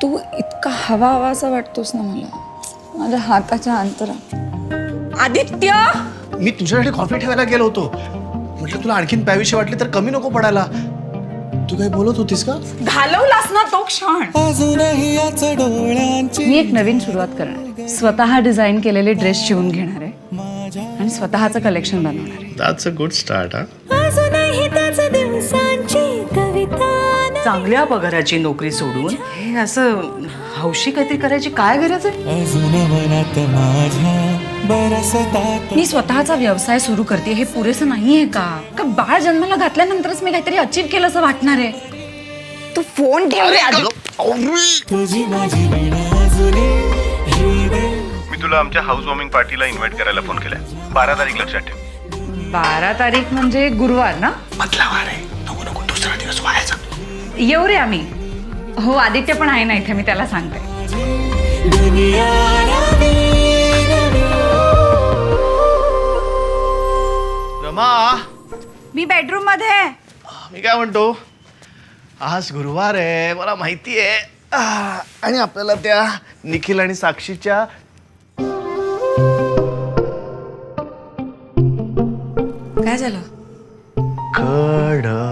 तू इतका हवा हवासा वाटतोस ना मला, माझ्या हाताच्या अंतरात. आदित्य, मी तुझ्यासाठी कॉफी ठेवायला गेलो होतो. म्हटलं तुला आणखीन प्यावीशी वाटली तर कमी नको पडायला. तू काही बोलत होतीस का? घालवलास ना तो क्षण. मी एक नवीन सुरुवात करणार आहे. स्वतः डिझाईन केलेले ड्रेस शिवून घेणार आहे आणि स्वतःचं कलेक्शन बनवणार आहे. That's a good start. चांगल्या पगाराची नोकरी सोडून हे असं हौशी काहीतरी करायची काय गरज आहे? मी स्वतःचा व्यवसाय सुरू करते हे पुरेसं नाहीये का? का बाळ जन्माला घातल्यानंतरच मी काहीतरी अचीव केलं असं वाटणार आहे? तू फोन ठेव रे आधी. मी तुला आमच्या हाऊस वॉर्मिंग पार्टीला इन्व्हाइट करायला फोन केलाय. 12 तारीख लक्षात ठेव. 12 तारीख म्हणजे गुरुवार ना? मधला वार आहे. नको नको दुसरा दिवस व्हायचा. येऊ रे आम्ही. हो, आदित्य पण आहे ना इथे, मी त्याला सांगते. रमा, मी बेडरूम मध्ये. मी काय म्हणतो, आज गुरुवार आहे मला माहिती आहे. आणि आपल्याला त्या निखिल आणि साक्षीच्या काय झालं? कडक